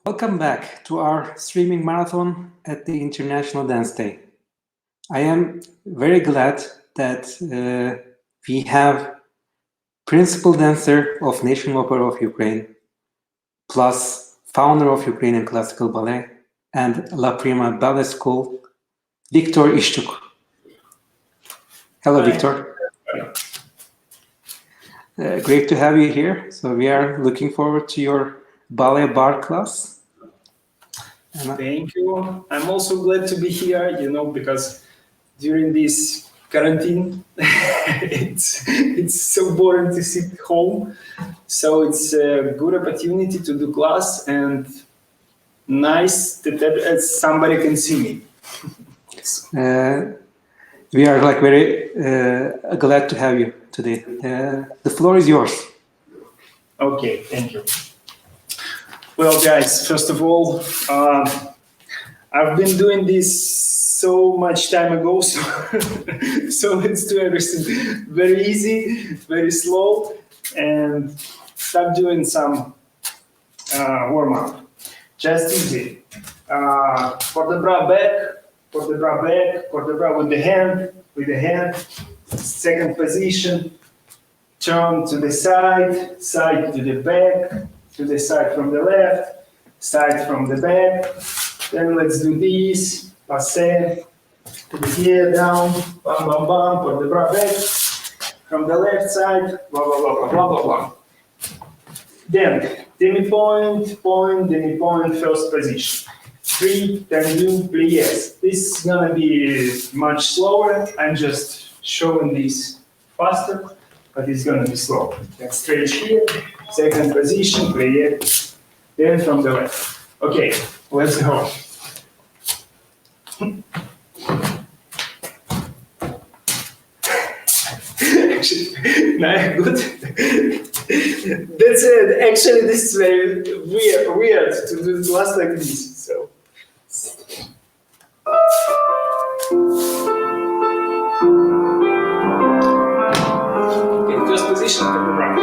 Welcome back to our streaming marathon at the International Dance Day. I am very glad that we have principal dancer of National Opera of Ukraine, plus founder of Ukrainian Classical Ballet and La Prima Ballet School, Viktor Ishchuk. Hello, Viktor. Great to have you here. So we are looking forward to your ballet bar class. Thank you. I'm also glad to be here, because during this quarantine, it's so boring to sit at home. So it's a good opportunity to do class and nice that somebody can see me. We are very glad to have you today. The floor is yours. Okay, thank you. Well, guys, first of all, I've been doing this so much time ago, so let's do everything very easy, very slow, and start doing some warm-up. Just easy. For the bra back, for the bra with the hand, second position, turn to the side, side to the back, to the side from the left, side from the back. Then let's do this, passe, to the here, down, bam, bam, bam, for the bra back, from the left side, blah, blah, blah, blah, blah, blah, blah. Then, demi-point, point, demi-point, first position. 3, tendu, pliés. This is gonna be much slower. I'm just showing this faster, but it's gonna be slow. Then straight here, second position, plié, then from the left. Okay, let's go. Good. That's it. Actually, this is very weird to do class like this. So. Okay, first position from the right.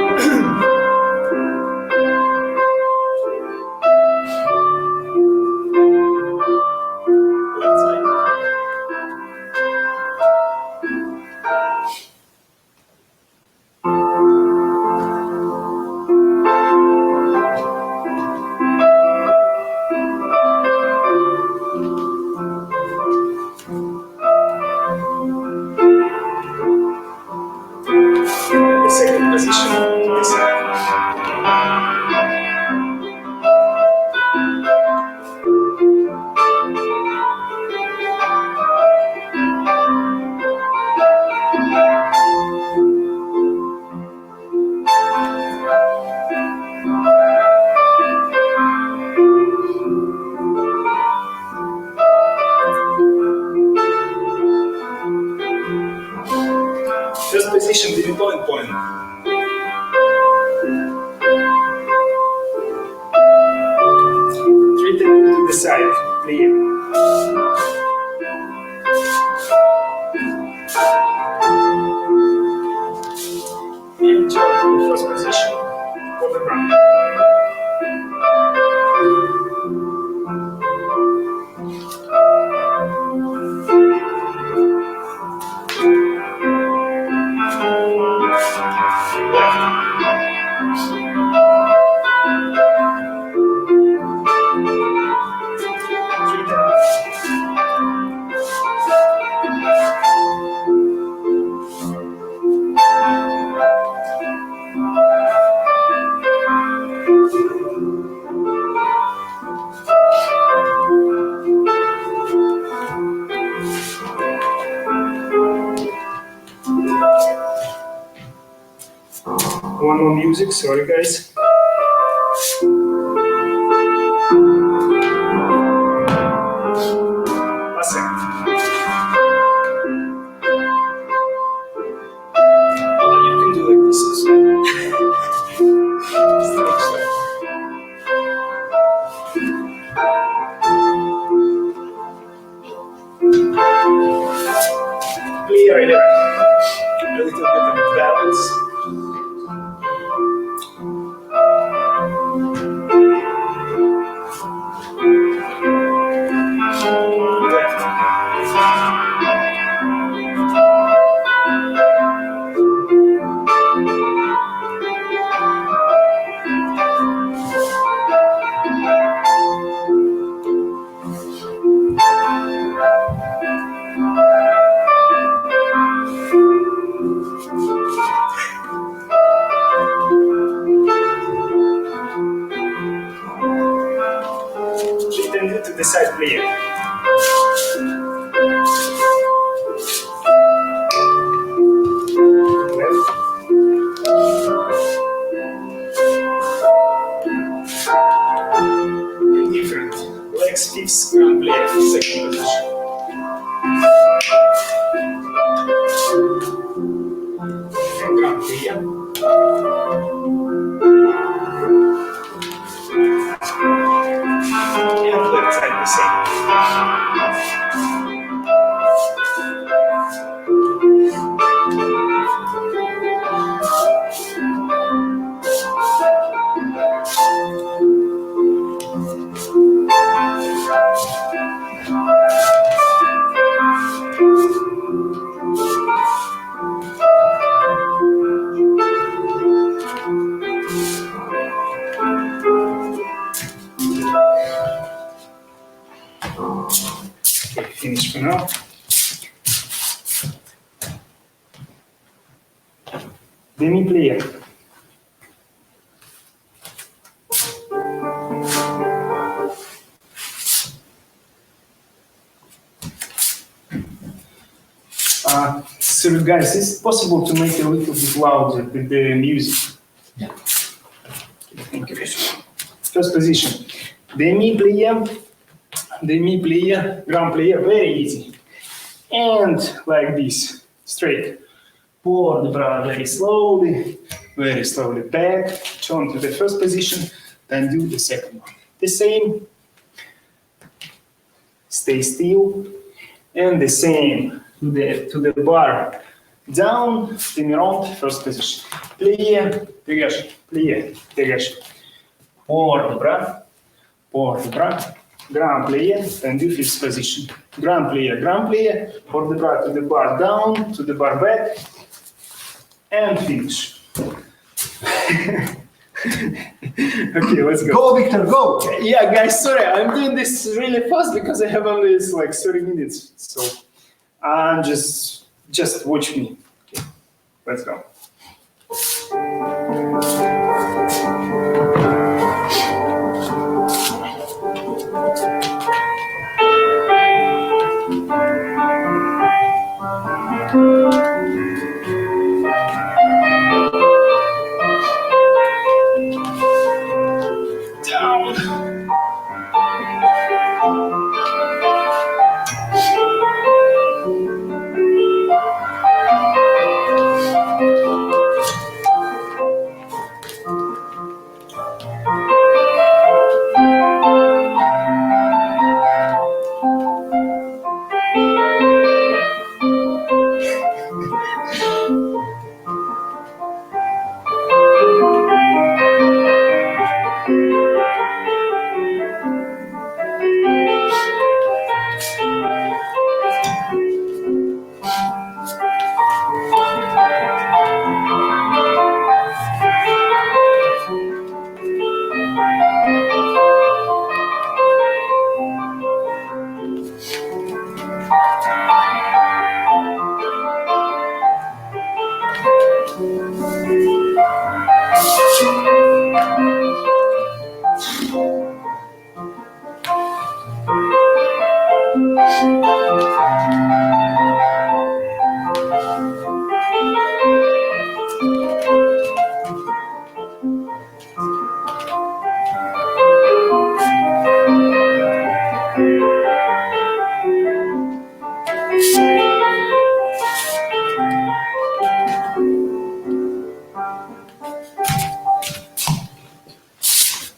Second position, this side. First position, demi-point, point. Three to the side, clear. And turn to the first position for the round. One more music, sorry guys. Passe. Oh, you can do like this also. Clear, a little bit of balance. then do to the side player. Different. Legs fifth, ground player, second position. And ground player. And left side the same. Okay, finish for now. Demi plié. So guys, is it possible to make it a little bit louder with the music? Yeah. Thank you. First position. Demi plié, grand plié, very easy. And like this, straight. Pour the bra very slowly back, turn to the first position, then do the second one. The same, stay still, and the same to the bar. Down, demi-rond, first position. Plié, dégage. Pour the bra, grand plié, then do fifth position. Grand plié, pour the bra to the bar down, to the bar back, and finish. Okay, let's go. Go, Viktor, go! Yeah, guys, sorry, I'm doing this really fast because I have only like 30 minutes. So, just watch me. Okay, let's go.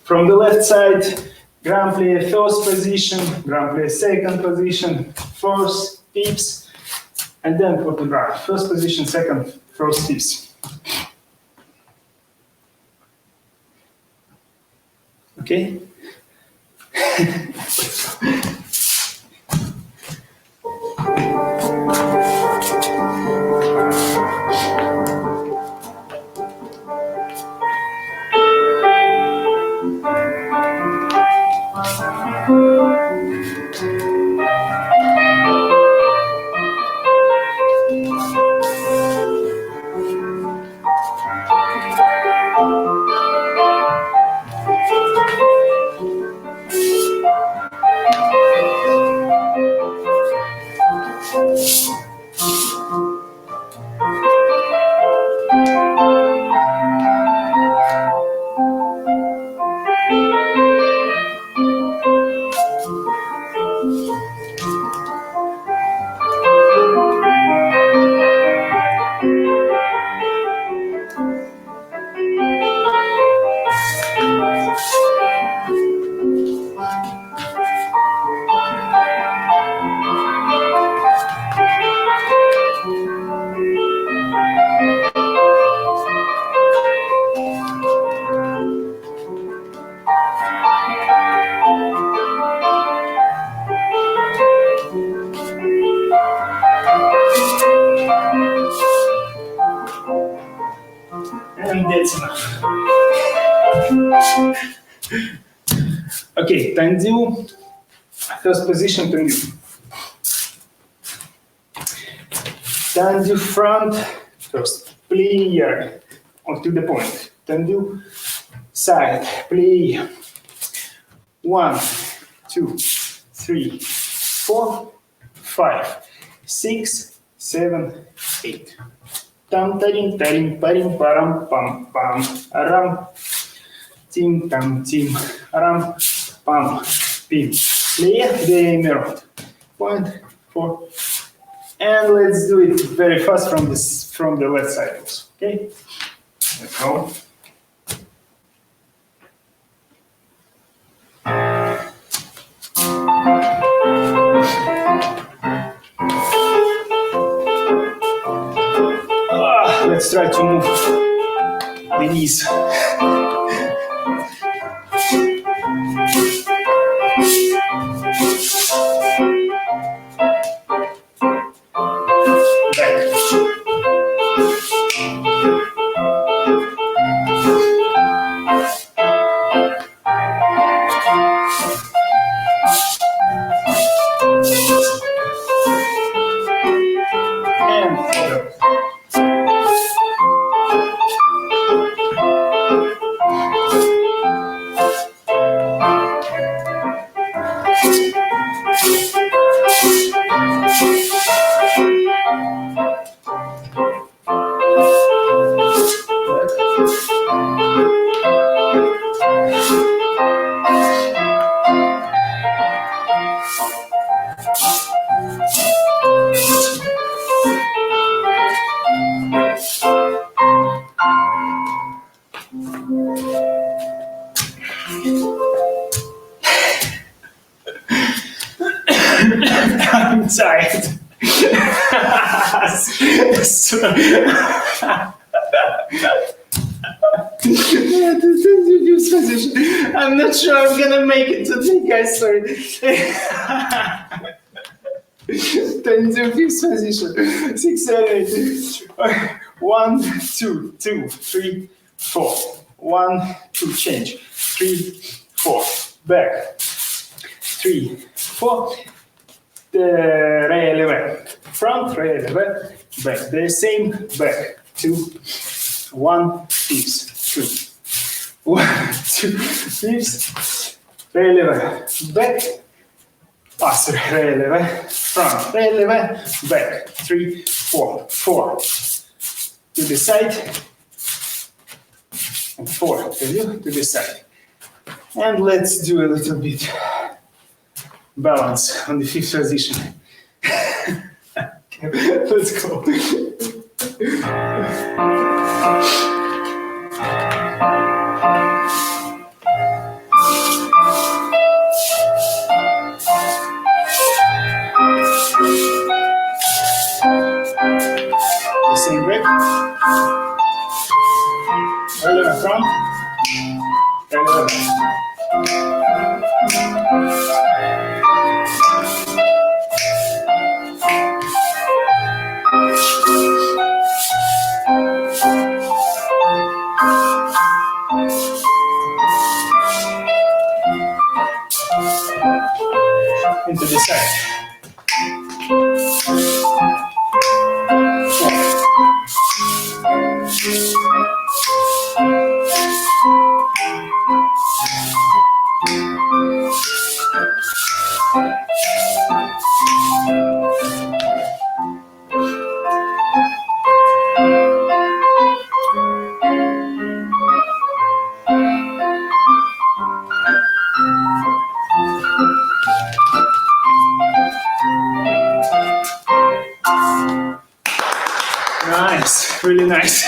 From the left side, grand plié first position, grand plié second position, first tips, and then put the bra. First position, second, first tips. Okay? tendu. First position, tendu. Tendu front, first, plie, on to the point. Tendu, side, plie. 1, 2, 3, 4, 5, 6, 7, 8. Tam tarim tarim parim param pam pam ram tim tam tim ram pam pim. Play the mirror. 1, 4, and let's do it very fast from the left side also. Okay, let's go. Let's try to move the knees. I'm tired. I'm not sure I'm gonna make it today, guys. Sorry. Tendu fifth position. 6, 7, 8. 1, 2, 2, 3, 4. 1, 2, change. 3, 4. Back. 3, 4. Releve. Front, releve. Back. The same. Back. 2, 1, fifths. 2. 1, 2, fifths. Releve. Back. Pass, releve. Front, releve. Back. 3, 4. 4. To the side. And 4. To the side. And let's do a little bit balance on the fifth position. Okay, let's go. The same break. Releve front. Releve back. Into the side. Nice, really nice.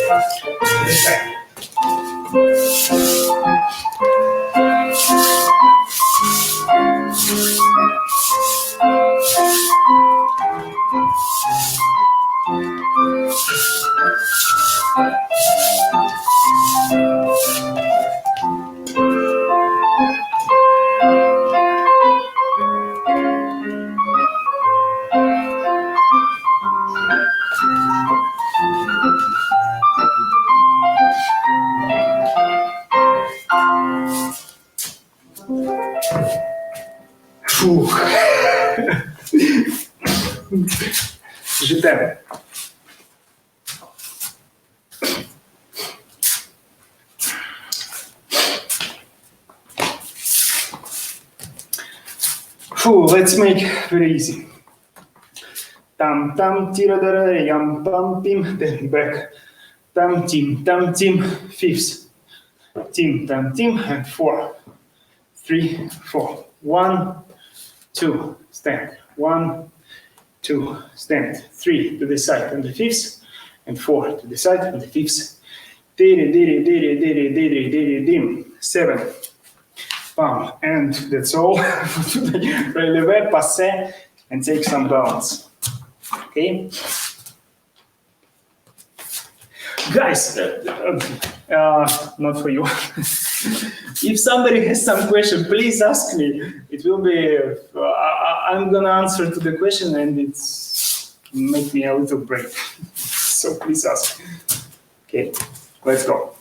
This side. Фух. Ждем. Let's make very easy. Tam tam tiradara yam pam tim, then back. Tam tim, fifths. Tim tam tim, and 4, 3, 4. 1, 2, stand. 1, 2, stand. 3 to the side and the fifths, and 4 to the side and the fifths. Diri diri diri diri diri diri dim. 7. Bam. And that's all. Relevé, passé, and take some balance. Okay? Guys, not for you. If somebody has some question, please ask me. It will be, I'm gonna answer to the question and it's make me a little break. So please ask. Okay, let's go.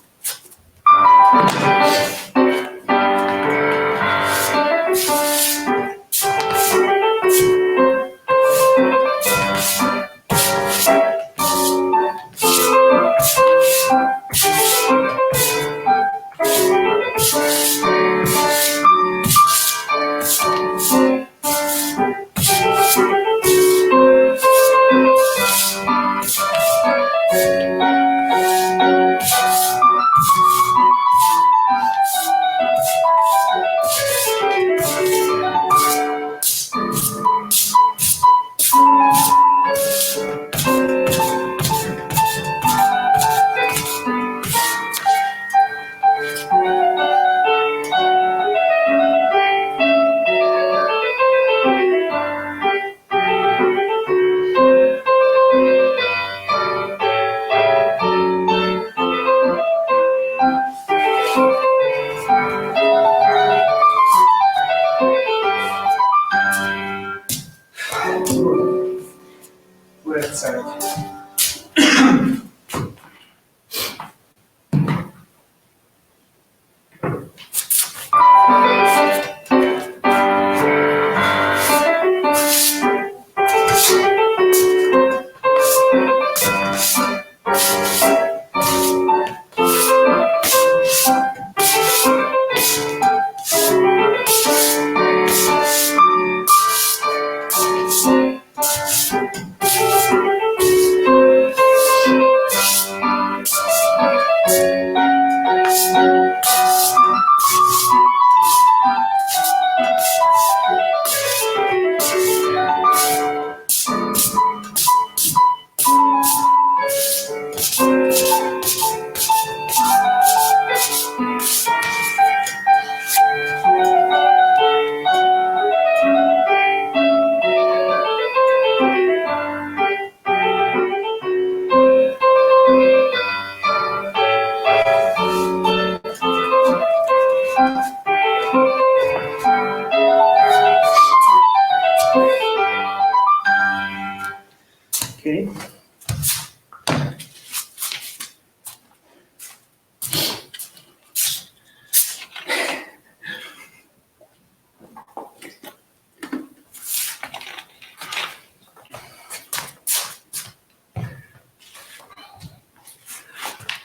Okay.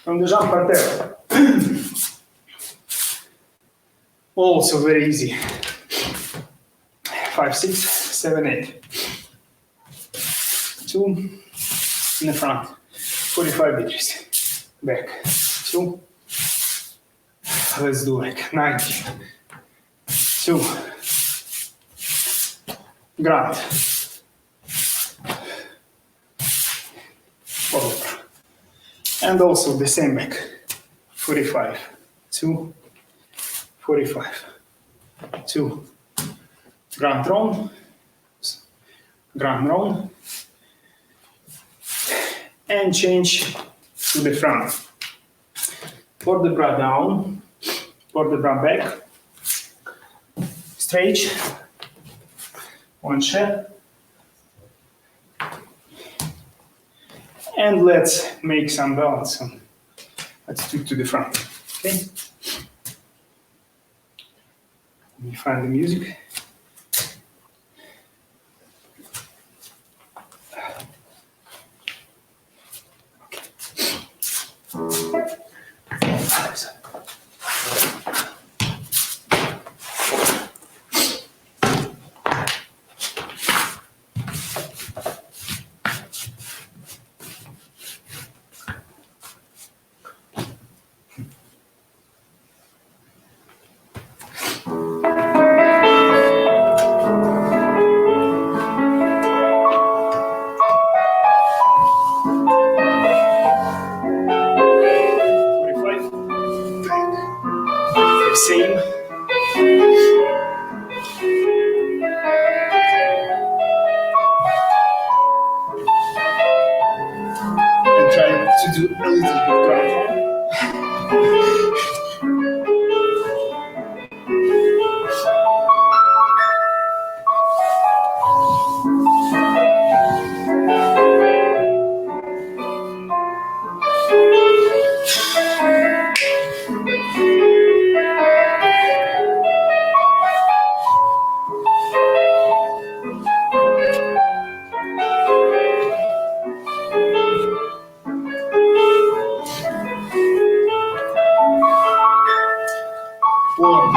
From the jump par terre. Also very easy. 5, 6, 7, 8. 2 in the front. 45 degrees. Back. 2. Let's do like 90. 2. Grand. Forward. And also the same back. 45, 2, 45, 2. Grand round, grand round, and change to the front. For the bra down, for the bra back, straight, one shot, and let's make some balance. Let's do to the front, okay? Let me find the music. Same. And try to do a little bit ground. One.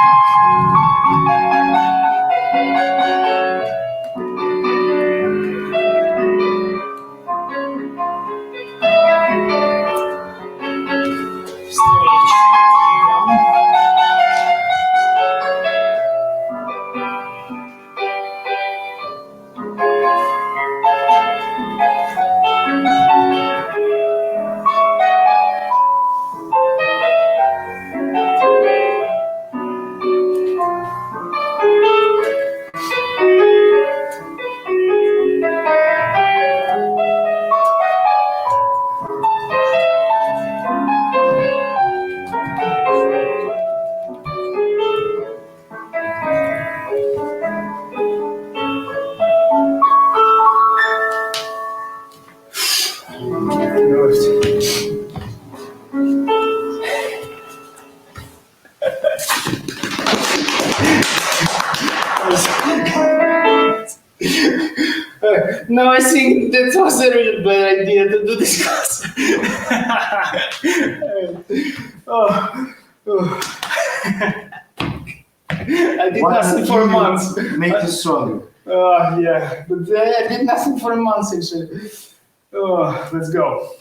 No, I think that was a real bad idea to do this class. I did nothing for months. Make you stronger. Yeah, but I did nothing for months actually. Let's go.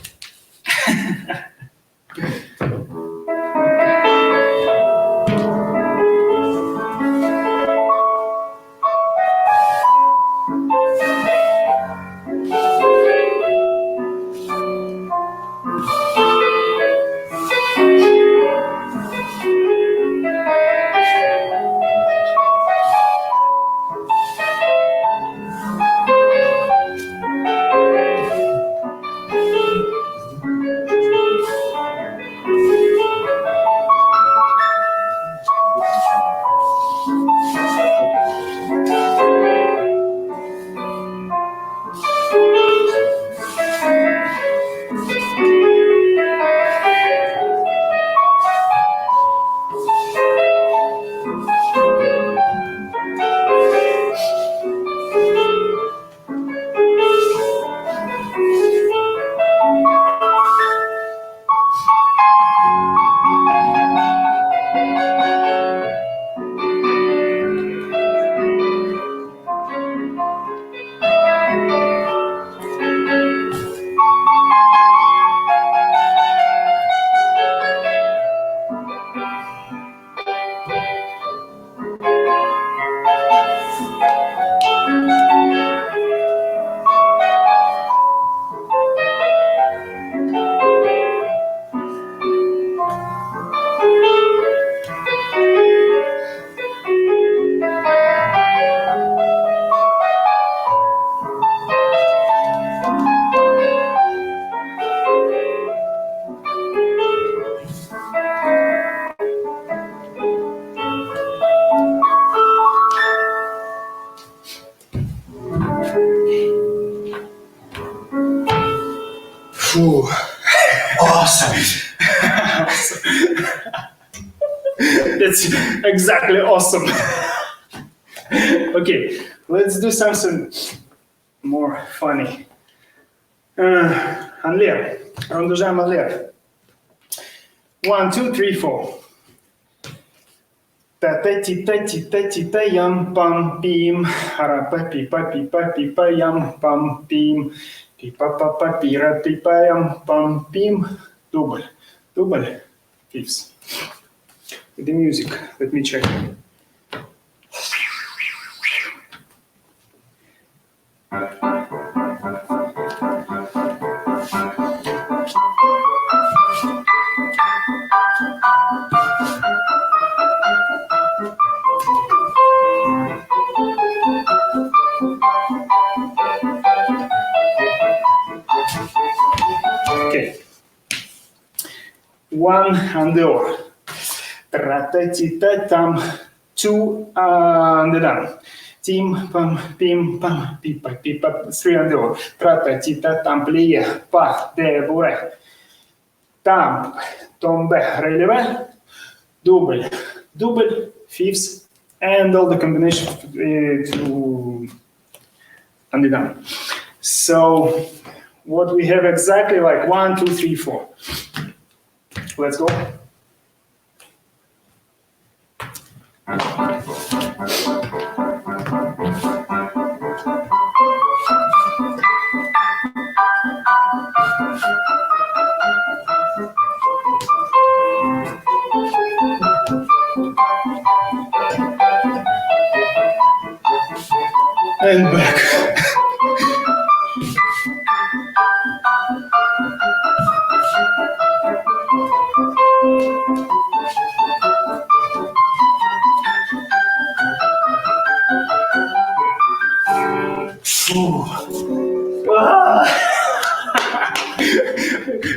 That's exactly awesome. Okay, let's do something more funny. Анлер. Продолжаем анлер. 1, 2, 3, 4. Та-та-ти-та-ти-та-ти-та ям пам пим. Ара-па-пи-па-пи-па-пи-па ям пам пим. Пи-па-па-па-пи-ра-пи-па ям пам пим. Дубль. Дубль. Fifths. The music. Let me check. Okay. One and the or. Tra-ta-ti-ta-tam. Two and the down. Tim pam pim pam pipa pipa. Three and the or. Tra-ta-ti-ta-tam plie. Pa de bure. Tam tombe releve. Double. Double. Fifths. And all the combination to and the down. So what we have exactly like 1, 2, 3, 4. Let's go. And back.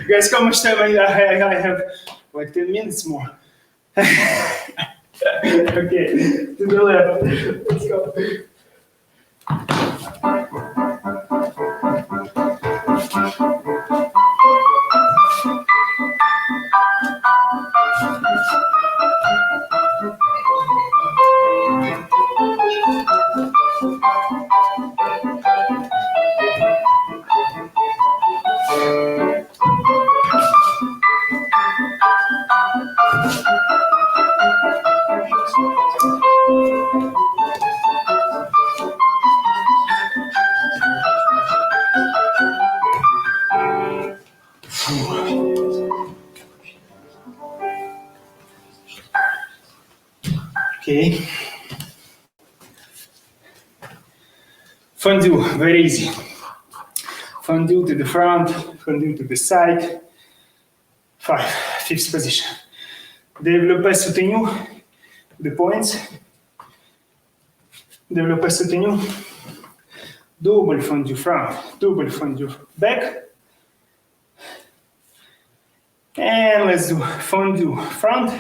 Guys, how much time I have? Like 10 minutes more. Okay, to the left. Let's go. Okay. Fondue, very easy. Fondue to the front, fondue to the side. 5, fifth position. Développé soutenu, the points. Développé soutenu. Double fondue front, double fondue back. And let's do fondue front,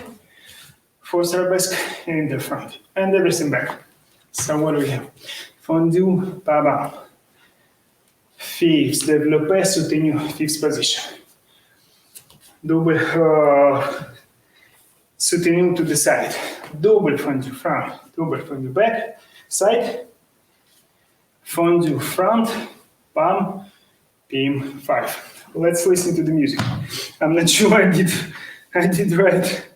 force arabesque in the front, and everything back. So what do we have? Fondue, baba. Fifth, développé soutenu, fifth position. Double soutenu to the side. Double fondue front, double fondue back, side. Fondue front, palm, pim, 5. Let's listen to the music. I'm not sure I did right,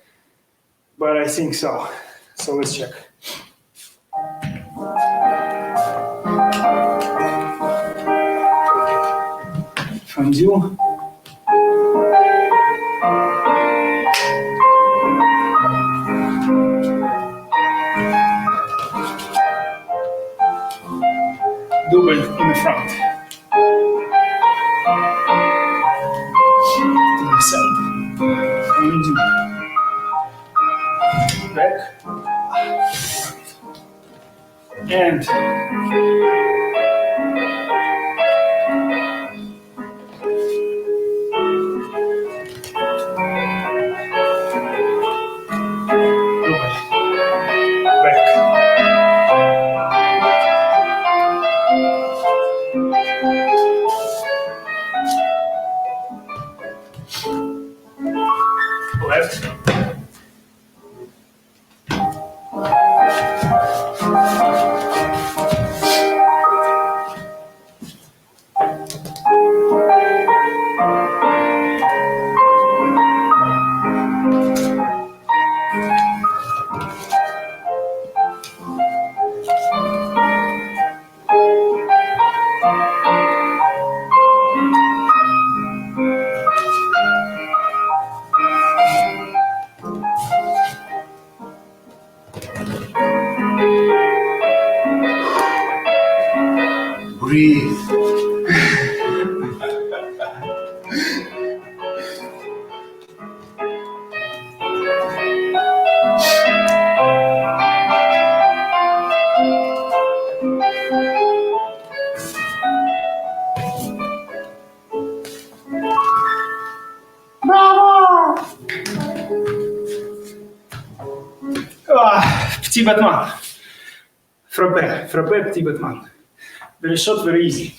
but I think so. So let's check. Fondue. Double in the front. To the side. Fondue. Back. And left. Breathe. Petit battement. Frappé, frappé, petit battement. Very short, very easy.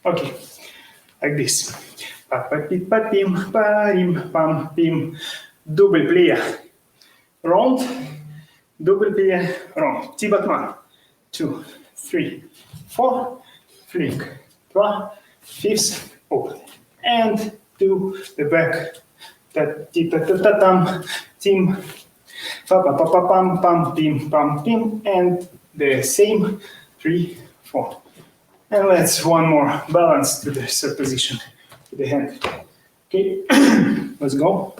Okay, like this. Pa-pa-pim, pa-rim, pam, pim. Double plie. Round. Double plie, round. Petit battement. 2, 3, 4. Flick. 3, 5, open. And to the back. Ta-ti-ta-ta-ta-tam. Tim. Fa-pa-pa-pa-pam, pam, pim, pam, pim. And the same. 3, 4. And let's one more balance to the set position with the hand. Okay, let's go.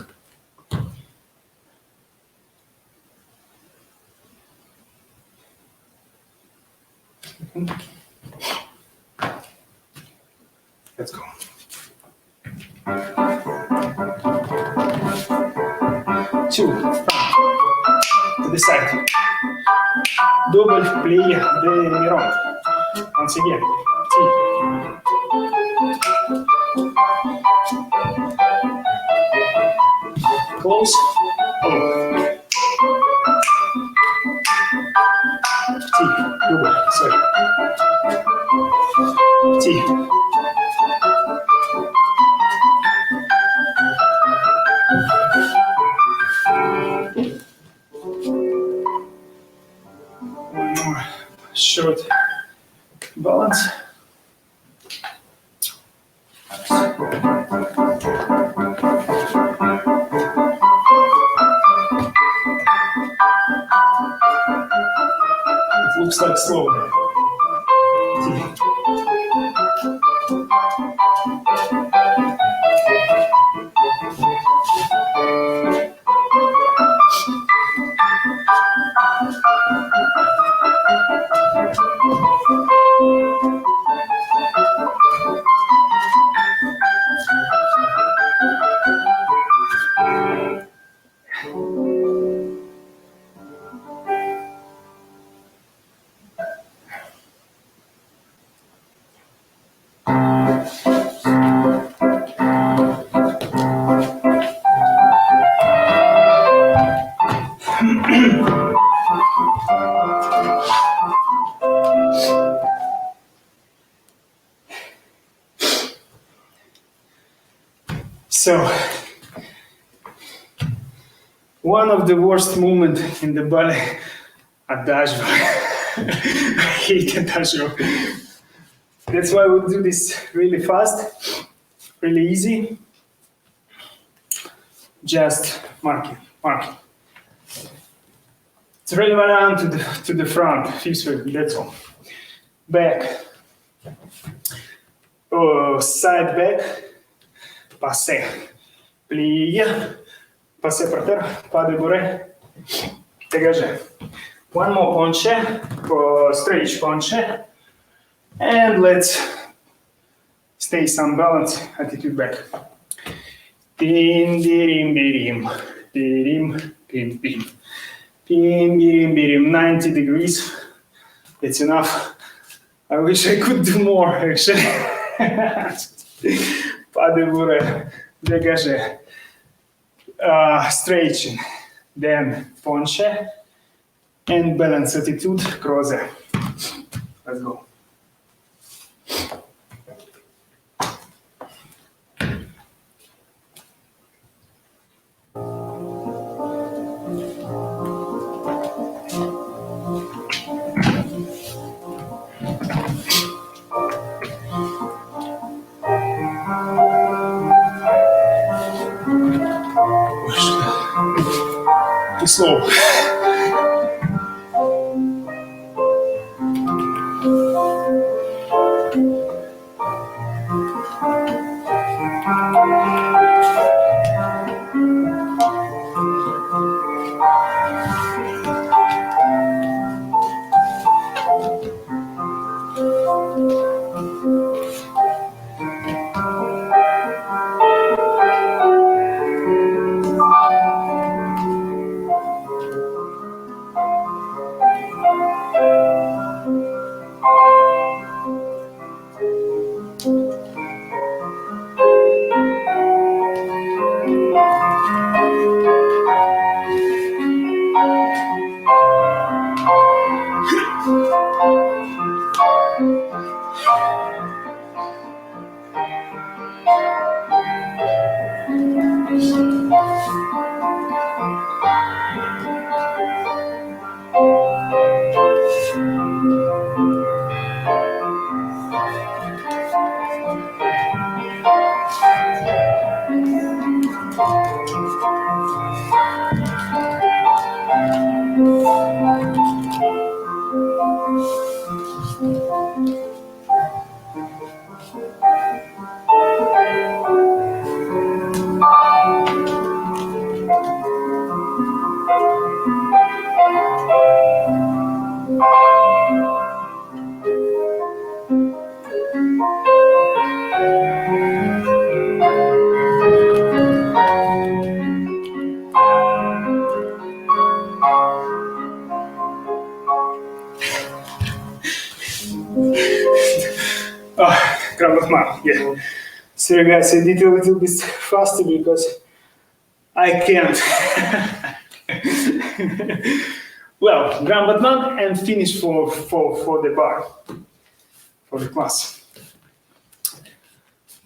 Let's go. 2, to the side. Double plie the round. Once again. 2. Close. Oh. 2. Double. Sorry. 2. One more short balance. It looks like slow. So, one of the worst movements in the ballet, adagio. I hate adagio. That's why we do this really fast, really easy. Just marking. It's really around to the front, fifth foot, that's all. Back, side back, passé, plie, passé par terre, pas de bourrée, dégagé. One more ponche, stretch ponche, and let's stay some balance, attitude back. Dim, dirim, birim, dirim, bim, bim. Bim, birim, birim, 90 degrees. It's enough. I wish I could do more, actually. Pas de bourrée, dégagé. Stretching. then ponche, and balance attitude, croze. Let's go. Too slow. Yeah. Sorry guys, I did a little bit faster because I can't. Well, Grand Batman and finish for the bar, for the class.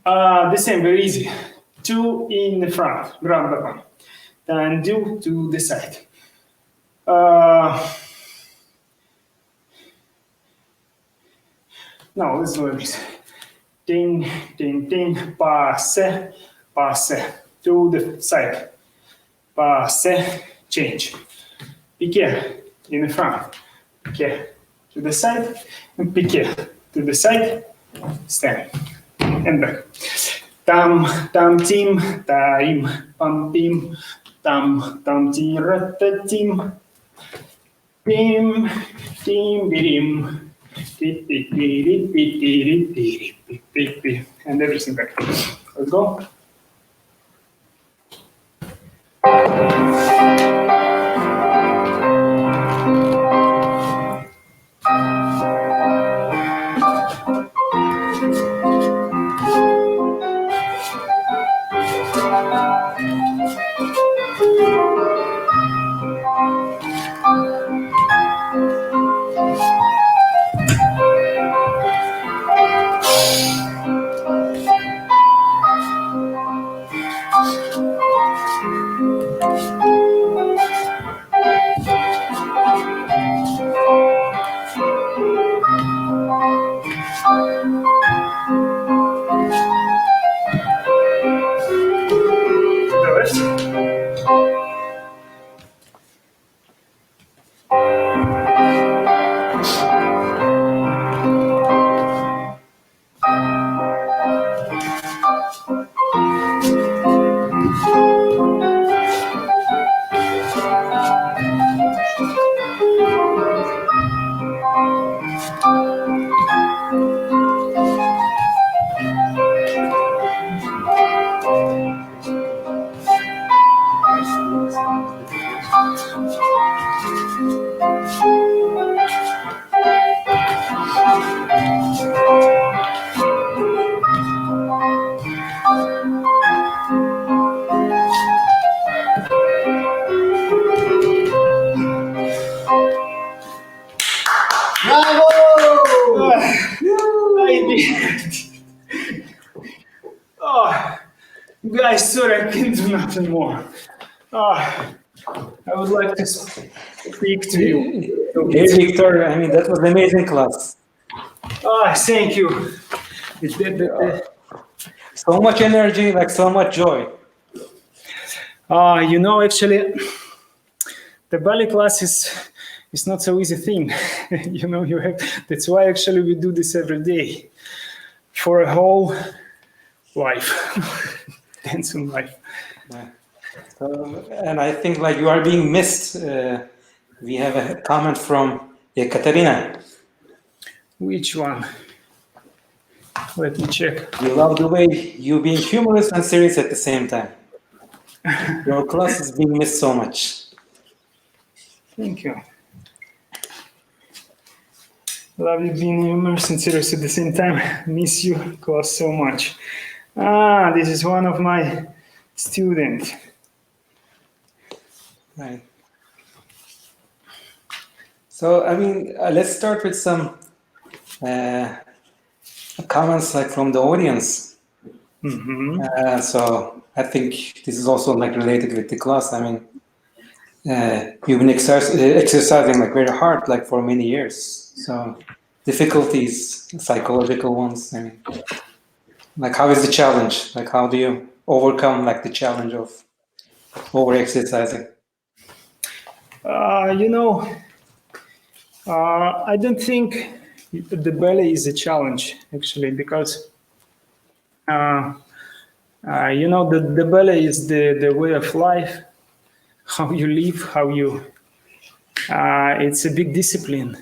The same, very easy. 2 in the front, Grand Batman. Then do to the side. Now let's do this. Ding, ding, ding, passe, passe, to the side, passe, change. Piqué in the front, piqué to the side, and piqué to the side, stand, and back. Tam, tam, tim, taim, pam, pim, tam, tam, tirata, tim, pim, tim, birim. And everything back. Let's go. guys, sorry, I can't do nothing more. I would like to speak to you. Hey, Victor, I mean, that was an amazing class. Thank you. So much energy, like so much joy. Actually, the ballet class is not so easy thing. You have. That's why actually we do this every day for a whole life, dancing life. Yeah. And I think like you are being missed. We have a comment from Ekaterina. Which one? Let me check. We love the way you being humorous and serious at the same time. Your class is being missed so much. Thank you. Love you being humorous and serious at the same time. Miss you, class, so much. This is one of my students. Right. So, I mean, let's start with some comments like from the audience. Mm-hmm. So I think this is also like related with the class. I mean, you've been exercising like very hard, like for many years. So difficulties, psychological ones. I mean, like how is the challenge? Like how do you overcome like the challenge of over exercising? I don't think the ballet is a challenge actually, because the ballet is the way of life, how you live, how you. It's a big discipline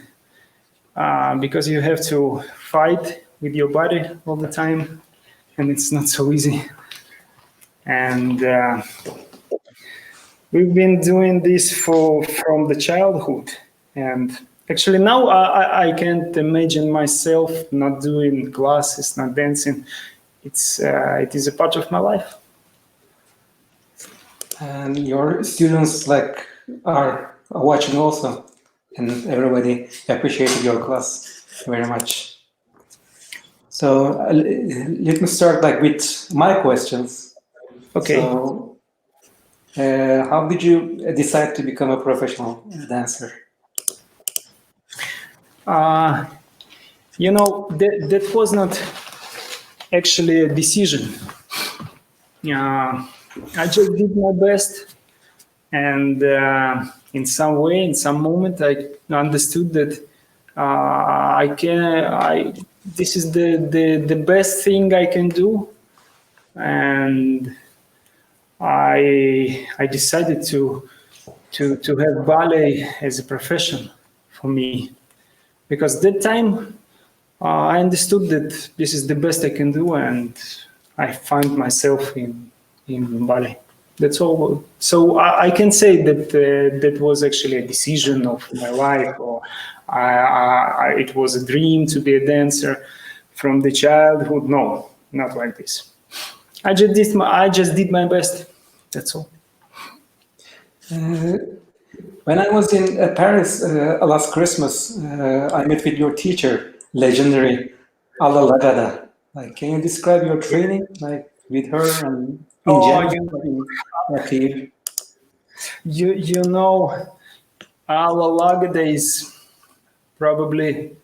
because you have to fight with your body all the time, and it's not so easy. And we've been doing this from the childhood, and actually now I can't imagine myself not doing classes, not dancing. It is a part of my life. And your students like are watching also, and everybody appreciated your class very much. So let me start like with my questions. Okay. So, how did you decide to become a professional dancer? That was not actually a decision. I just did my best, and in some way, in some moment, I understood that this is the best thing I can do, and I decided to have ballet as a profession for me, because that time I understood that this is the best I can do, and I found myself in ballet. That's all. So I can say that that was actually a decision of my life, or it was a dream to be a dancer from the childhood. No, not like this. I just did my best. That's all. When I was in Paris last Christmas, I met with your teacher, legendary Ala Lagada. Like, can you describe your training, like with her and in general? You know, Ala Lagada is probably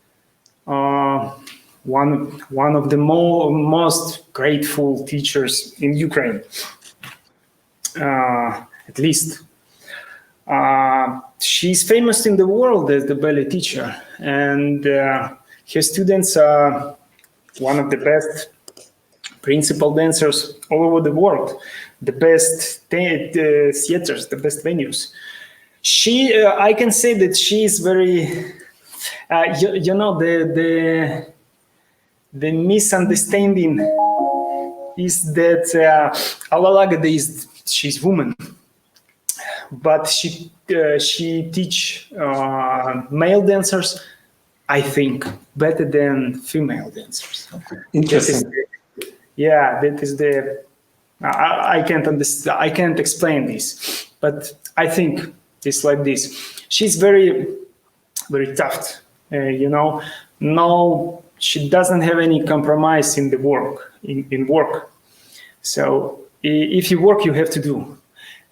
one of the most grateful teachers in Ukraine, at least. She's famous in the world as the ballet teacher, and her students are one of the best principal dancers all over the world, the best theaters, the best venues. I can say that she is very, the misunderstanding is that Alalagada she's woman, but she teach male dancers, I think, better than female dancers. Interesting. That is the. I can't understand. I can't explain this, but I think it's like this. She's very, very tough. No, she doesn't have any compromise in the work. In work, so if you work, you have to do,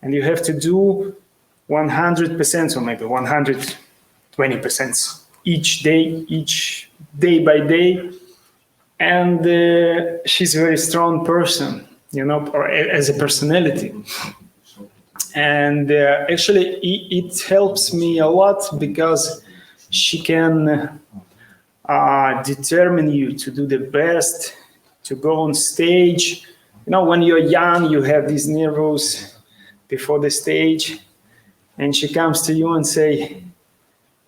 and you have to do 100% or maybe 120% each day by day. And she's a very strong person, you know, or as a personality. And actually, it helps me a lot because she can determine you to do the best, to go on stage. You know, when you're young, you have these nerves before the stage, and she comes to you and say,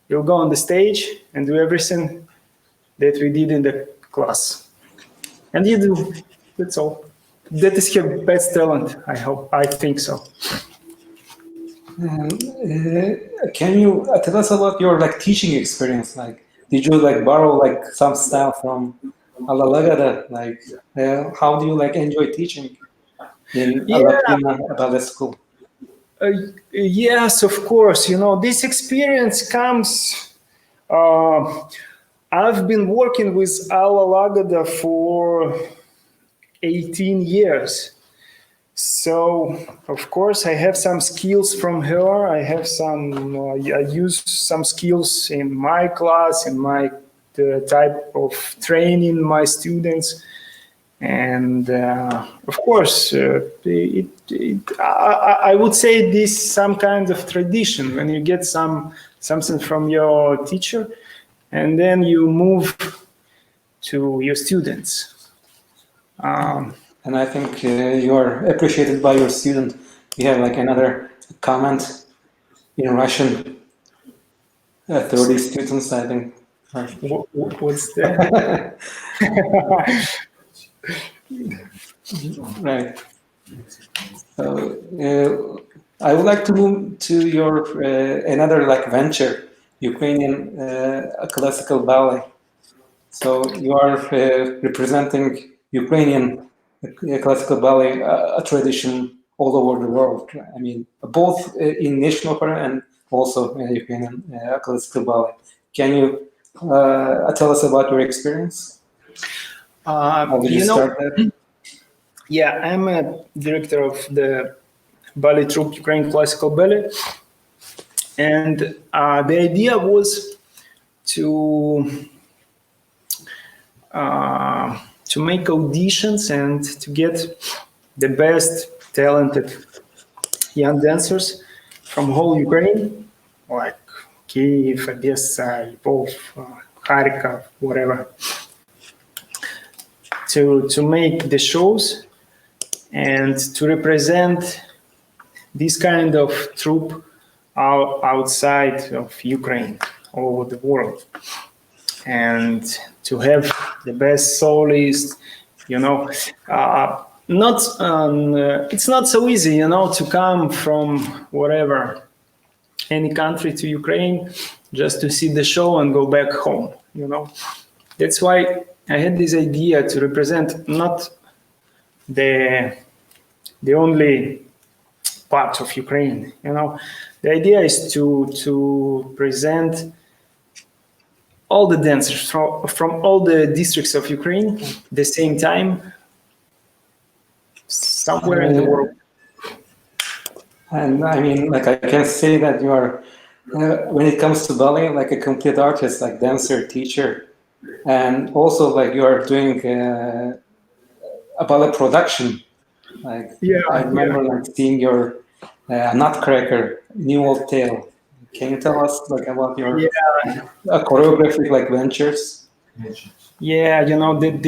"You'll go on the stage and do everything that we did in the class," and you do. That's all. That is her best talent. I think so. Can you tell us about your like teaching experience? Like, did you like borrow like some style from Alla Lagada? Like, how do you like enjoy teaching in Prima ballet school? Yes, of course. You know, this experience comes. I've been working with Alla Lagada for 18 years. So, of course, I have some skills from her. I have some, I use some skills in my class, in my type of training my students. And of course, I would say this some kind of tradition when you get something from your teacher, and then you move to your students. And I think you are appreciated by your student. We have like another comment in Russian. 30 students, I think. What's that? Right. So I would like to move to your another like venture, Ukrainian Classical Ballet. So you are representing Ukrainian Classical Ballet, a tradition all over the world. I mean, both in national opera and also Ukrainian Classical Ballet. Can you tell us about your experience? How did you start that? Yeah, I'm a director of the ballet troupe Ukrainian Classical Ballet, and the idea was to make auditions and to get the best talented young dancers from whole Ukraine, like Kyiv, Odessa, Lvov, Kharkov, whatever, to make the shows and to represent this kind of troupe outside of Ukraine, all over the world, and to have the best soloists, you know. It's not so easy, you know, to come from whatever, any country to Ukraine just to see the show and go back home, you know. That's why I had this idea to represent not the only part of Ukraine, you know. The idea is to present all the dancers from all the districts of Ukraine at the same time, somewhere in the world. And I mean, like I can say that you are, when it comes to ballet, like a complete artist, like dancer, teacher, and also like you are doing a ballet production. Like I remember like seeing your Nutcracker, New Old Tale. Can you tell us like about your choreographic like ventures? Yeah, you know, it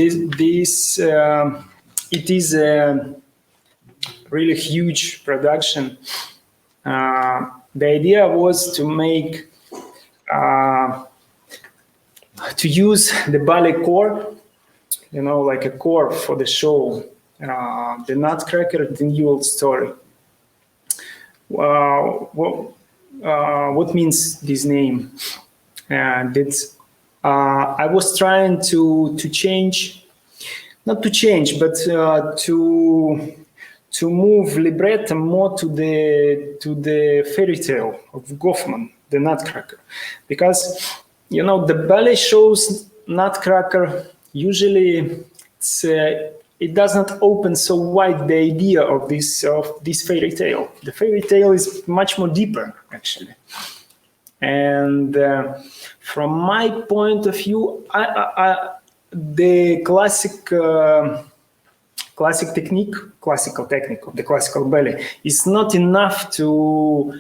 is a really huge production. The idea was to make, to use the ballet core, you know, like a core for the show. The Nutcracker, the New Old Story. What means this name? That's I was trying to change, not to change, but to move libretto more to the fairy tale of Goffman, the Nutcracker, because you know the ballet shows Nutcracker usually it's it does not open so wide the idea of this fairy tale. The fairy tale is much more deeper, actually. And from my point of view, the classical technique of the classical ballet is not enough to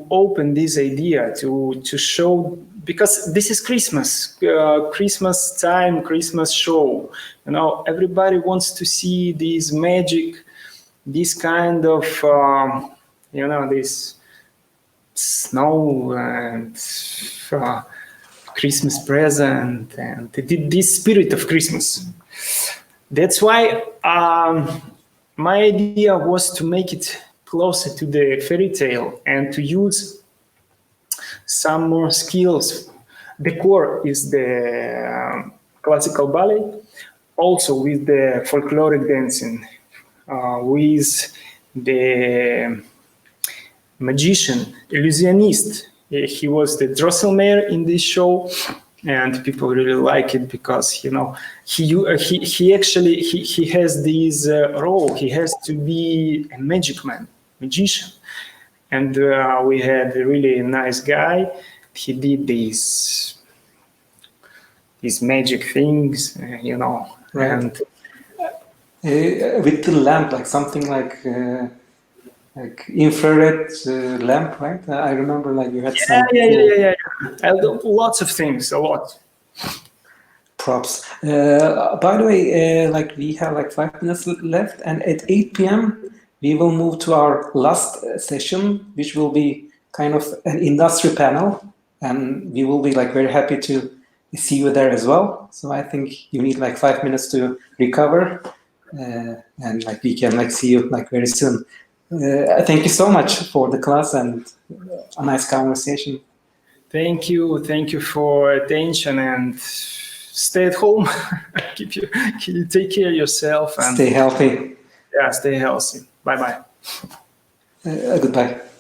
open this idea, to show, because this is Christmas time, Christmas show. You know, everybody wants to see this magic, this kind of, you know, this snow and Christmas present and this spirit of Christmas. That's why my idea was to make it closer to the fairy tale and to use some more skills. The core is the classical ballet, also with the folkloric dancing, with the magician, illusionist. He was the Drosselmeyer in this show, and people really like it because, you know, he actually has this role. He has to be a magician. And we had a really nice guy. He did these magic things, you know, right. And with the lamp, like something like infrared lamp, right? I remember, like, you had some. Yeah. Lots of things, a lot. Props. By the way, like, we have like 5 minutes left, and at 8 p.m. we will move to our last session, which will be kind of an industry panel, and we will be like very happy to see you there as well. So I think you need like 5 minutes to recover, and like we can like see you like very soon. Thank you so much for the class and a nice conversation. Thank you for attention, and stay at home. Take care of yourself and stay healthy. Yeah, stay healthy. Bye-bye. Goodbye.